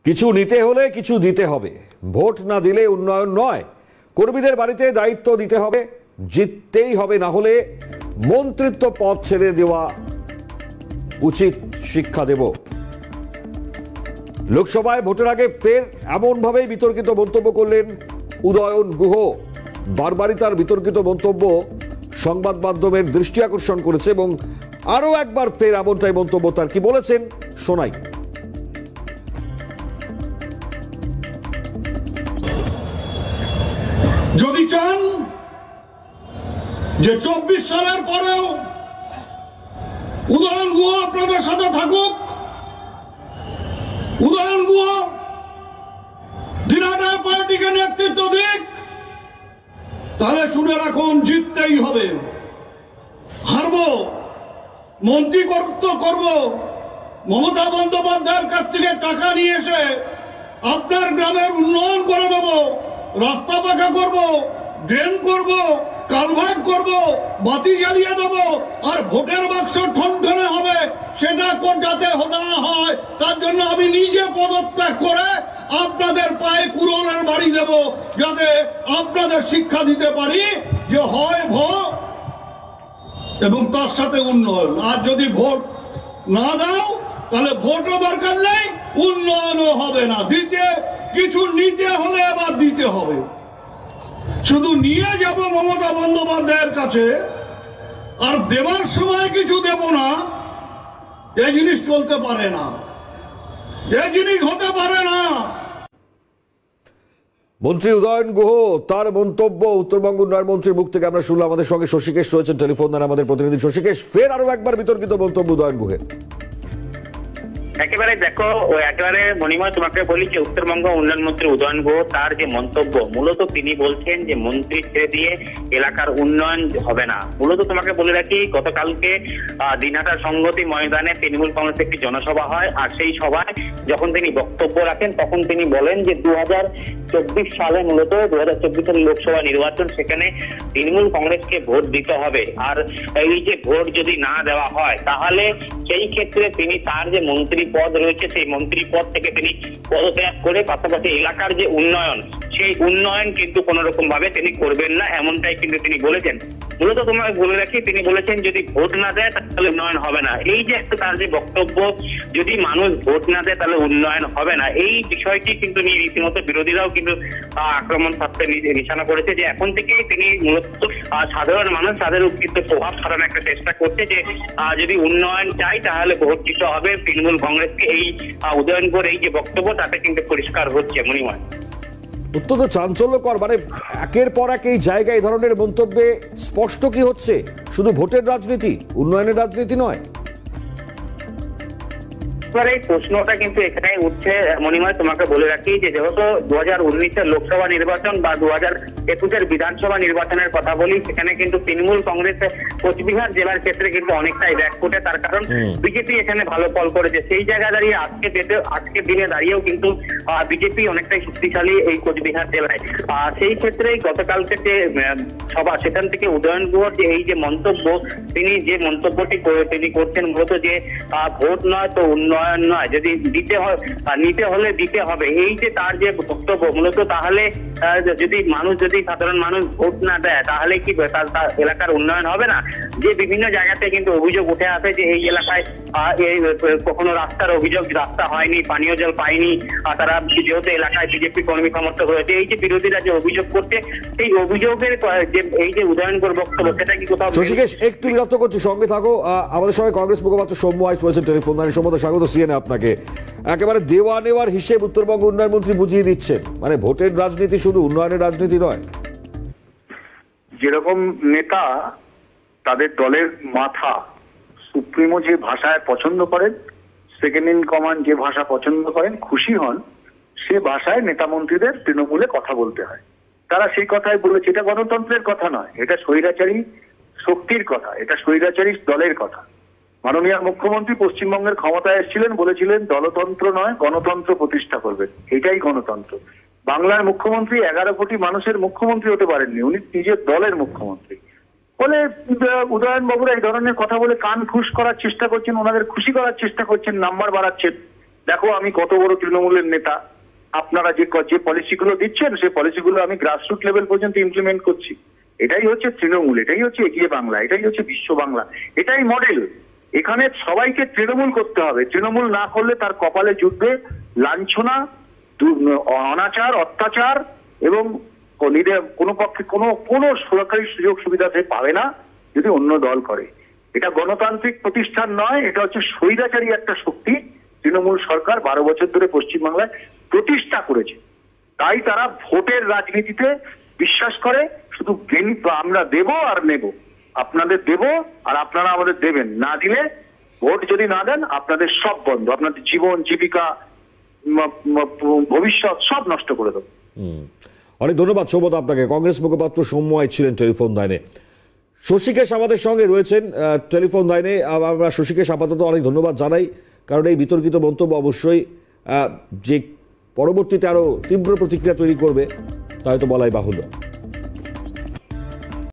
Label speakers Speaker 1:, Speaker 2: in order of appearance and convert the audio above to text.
Speaker 1: কিছু নিতে হলে কিছু দিতে হবে, ভোট না দিলে উন্নয়ন নয়। কর্মীদের বাড়িতে দায়িত্ব দিতে হবে, জিততেই হবে, না হলে মন্ত্রিত্ব পদ ছেড়ে দেওয়া উচিত। শিক্ষা দেব। লোকসভায় ভোটের আগে ফের এমনভাবেই বিতর্কিত মন্তব্য করলেন উদয়ন গুহ। বারবারই তার বিতর্কিত মন্তব্য সংবাদ মাধ্যমের দৃষ্টি আকর্ষণ করেছে এবং আরো একবার ফের এমনটাই মন্তব্য তার। কি বলেছেন শোনাই।
Speaker 2: যদি চান যে 24 সালের পরেও উদয়ন গুহ আপনাদের সাথে থাকুক, উদয়ন গুহ দিনাটা পার্টিকে নেতৃত্ব দিক, তাহলে শুনে রাখুন, জিততেই হবে। হারবো, মন্ত্রী করব, মমতা বন্দ্যোপাধ্যায়ের কাছ থেকে টাকা নিয়ে এসে আপনার গ্রামের উন্নয়ন করে দেবো, রাস্তা পাকা করব, ড্রেন করব, কালভার্ট করব, বাতি জ্বালিয়ে দেবো, আর ভোটের বাক্স ঠনঠনে হবে। সেটা যাতে না হয় তার জন্য আমি নিজে পদত্যাগ করে আপনাদের পায়ে কুড়োলের বাড়ি দেব, যাতে আপনাদের শিক্ষা দিতে পারি যে হয় ভোট এবং তার সাথে উন্নয়ন। আর যদি ভোট না দাও তাহলে ভোটও দরকার নেই, উন্নয়নও হবে না। কিছু নিতে হলে আবার দিতে হবে। শুধু নিয়ে যাব মমতা বন্দ্যোপাধ্যায়ের কাছে আর দেবার সময় কিছু দেব না, এই জিনিস চলতে পারে না, এই জিনিস হতে পারে না।
Speaker 1: মন্ত্রী উদয়ন গুহ তার মন্তব্য উত্তরবঙ্গ উন্নয়ন মন্ত্রীর মুখ থেকে আমরা শুনলাম। আমাদের সঙ্গে শশীকেশ রয়েছেন টেলিফোন দ্বারা, আমাদের প্রতিনিধি শশীকেশ। ফের আরো একবার বিতর্কিত মন্তব্য উদয়ন গুহের।
Speaker 3: একেবারে দেখো, একেবারে মণিময়, তোমাকে বলি যে উত্তরবঙ্গ উন্নয়ন মন্ত্রী উদয়ন গুহ তার যে মন্তব্য, মূলত তিনি বলছেন যে মন্ত্রী ছেড়ে দিয়ে এলাকার উন্নয়ন হবে না। মূলত তোমাকে বলে রাখি, গতকালকে দিনহাটা সংহতি ময়দানে তৃণমূল কংগ্রেস একটি জনসভা হয়, আর সেই সভায় যখন তিনি বক্তব্য রাখেন তখন তিনি বলেন যে 2024 সালে, মূলত 2024 সালের লোকসভা নির্বাচন, সেখানে তৃণমূল কংগ্রেসকে ভোট দিতে হবে। আর এই যে ভোট যদি না দেওয়া হয় তাহলে সেই ক্ষেত্রে তিনি তার যে মন্ত্রী পদ রয়েছে সেই মন্ত্রী পদ থেকে তিনি পদত্যাগ করে পাশাপাশি এলাকার যে উন্নয়ন, সেই উন্নয়ন কিন্তু কোন রকম ভাবে তিনি করবেন না, এমনটাই কিন্তু তিনি বলেছেন। মূলত তোমাকে বলে রাখি, তিনি বলেছেন যদি ভোট না দেয় তাহলে উন্নয়ন হবে না। এই যে একটা তার যে বক্তব্য, যদি মানুষ ভোট না দেয় তাহলে উন্নয়ন হবে না, এই বিষয়টি কিন্তু নিয়ে রীতিমতো বিরোধীরাও কিন্তু আক্রমণ করতে নিশানা করেছে যে এখন থেকেই তিনি মূলত সাধারণ মানুষ তাদের কিন্তু প্রভাব খাটানোর একটা চেষ্টা করছে যে যদি উন্নয়ন চাই তাহলে ভোট দিতে হবে তৃণমূল কংগ্রেসকে। এই উদয়ন করে এই যে বক্তব্য, তাতে কিন্তু পরিষ্কার হচ্ছে মণিময়।
Speaker 1: অত্যন্ত চাঞ্চল্যকর, মানে একের পর এক এই জায়গায় এই ধরনের মন্তব্যে স্পষ্ট কি হচ্ছে, শুধু ভোটের রাজনীতি, উন্নয়নের রাজনীতি নয়।
Speaker 3: এই প্রশ্নটা কিন্তু এখানেই উঠছে মণিময়। তোমাকে বলে রাখি যে যেহেতু 2019-এর লোকসভা নির্বাচন বা 2021-এর বিধানসভা নির্বাচনের কথা বলি, সেখানে কিন্তু তৃণমূল কংগ্রেস কোচবিহার জেলার ক্ষেত্রে কিন্তু অনেকটাই ব্যাকফুটে, তার কারণ বিজেপি এখানে ভালো ফল করেছে। সেই জায়গায় দাঁড়িয়ে আজকে দিনে দাঁড়িয়েও কিন্তু বিজেপি অনেকটাই শক্তিশালী এই কোচবিহার জেলায়। সেই ক্ষেত্রেই গতকালকে যে সভা, সেখান থেকে উদয়ন গুহর যে এই যে মন্তব্য, তিনি যে মন্তব্যটি তিনি করছেন মূলত যে ভোট নয় তো উন্নয়ন নয়, যদি দিতে হয় নিতে হলে দিতে হবে, এই যে তার যে বক্তব্য, মূলত তাহলে যদি সাধারণ মানুষ ভোট না দেয় তাহলে কি তার এলাকার উন্নয়ন হবে না। যে বিভিন্ন জায়গাতে কিন্তু অভিযোগ উঠে আসে যে এই এলাকায় কখনো রাস্তার অভিযোগ, রাস্তা হয়নি, পানীয় জল পায়নি, তারা যেহেতু এলাকায় বিজেপি কর্মী সমর্থক রয়েছে, এই যে বিরোধীরা যে অভিযোগ করছে, সেই অভিযোগের যে এই যে উদয়নকর বক্তব্য, সেটা কি কোথাও।
Speaker 1: শশীকেশ, একটু বিরক্ত করছি, সঙ্গে থাকো। আমাদের সঙ্গে কংগ্রেস মুখপাত্র সৌম্য আইচ রয়েছেন টেলিফোন লাইনে। সৌম্য, স্বাগত সিএনএ আপনাকে। একেবারে দেওয়া নেওয়ার হিসেব উত্তরবঙ্গ উন্নয়ন মন্ত্রী বুঝিয়ে দিচ্ছেন, মানে ভোটের রাজনীতি শুধু উন্নয়নের রাজনীতি নয়।
Speaker 4: যেরকম নেতা তাদের দলের মাথা, সুপ্রিমো যে ভাষায় পছন্দ করেন, সেকেন্ড ইন কমান্ড যে ভাষা পছন্দ করেন, খুশি হন, সে ভাষায় নেতা মন্ত্রীদের তৃণমূলে কথা বলতে হয়। তারা সেই কথাই বলেছে। এটা গণতন্ত্রের কথা নয়, এটা স্বৈরাচারী শক্তির কথা, এটা স্বৈরাচারী দলের কথা। মাননীয় মুখ্যমন্ত্রী পশ্চিমবঙ্গের ক্ষমতায় এসেছিলেন, বলেছিলেন দলতন্ত্র নয় গণতন্ত্র প্রতিষ্ঠা করবেন, এটাই গণতন্ত্র। বাংলার মুখ্যমন্ত্রী 11 কোটি মানুষের মুখ্যমন্ত্রী হতে পারেননি, উনি নিজের দলের মুখ্যমন্ত্রী। ফলে উদয়ন বাবুরা এই ধরনের কথা বলে কান খুশ করার চেষ্টা করছেন, ওনাদের খুশি করার চেষ্টা করছেন, নাম্বার বাড়াচ্ছেন। দেখো আমি কত বড় তৃণমূলের নেতা, আপনারা যে পলিসিগুলো দিচ্ছেন সেই পলিসিগুলো আমি গ্রাসরুট লেভেল পর্যন্ত ইমপ্লিমেন্ট করছি। এটাই হচ্ছে তৃণমূল, এটাই হচ্ছে এগিয়ে বাংলা, এটাই হচ্ছে বিশ্ব বাংলা, এটাই মডেল। এখানে সবাইকে তৃণমূল করতে হবে, তৃণমূল না করলে তার কপালে জুটবে লাঞ্ছনা, অনাচার, অত্যাচার, এবং কোনো পক্ষে কোনো সরকারি সুযোগ সুবিধা সে পাবে না যদি অন্য দল করে। এটা গণতান্ত্রিক প্রতিষ্ঠান নয়, এটা হচ্ছে স্বৈরাচারী একটা শক্তি তৃণমূল সরকার 12 বছর ধরে পশ্চিমবাংলায় প্রতিষ্ঠা করেছে। তাই তারা ভোটের রাজনীতিতে বিশ্বাস করে, শুধু আমরা দেব আর নেব, আপনাদের দেব আর আপনারা আমাদের দেবেন, না দিলে ভোট যদি না দেন আপনাদের সব বন্ধ, আপনাদের জীবন জীবিকা ভবিষ্যৎ সব নষ্ট করে দেবো।
Speaker 1: অনেক ধন্যবাদ সৌমত আপনাকে। কংগ্রেস মুখপাত্র সৌম্য ছিলেন টেলিফোন লাইনে। শশীকেশ আমাদের সঙ্গে রয়েছেন টেলিফোন লাইনে। আমরা শশীকেশ আপাতত অনেক ধন্যবাদ জানাই, কারণ এই বিতর্কিত মন্তব্য অবশ্যই যে পরবর্তীতে আরো তীব্র প্রতিক্রিয়া তৈরি করবে তা হয়তো বলাই বাহুল্য।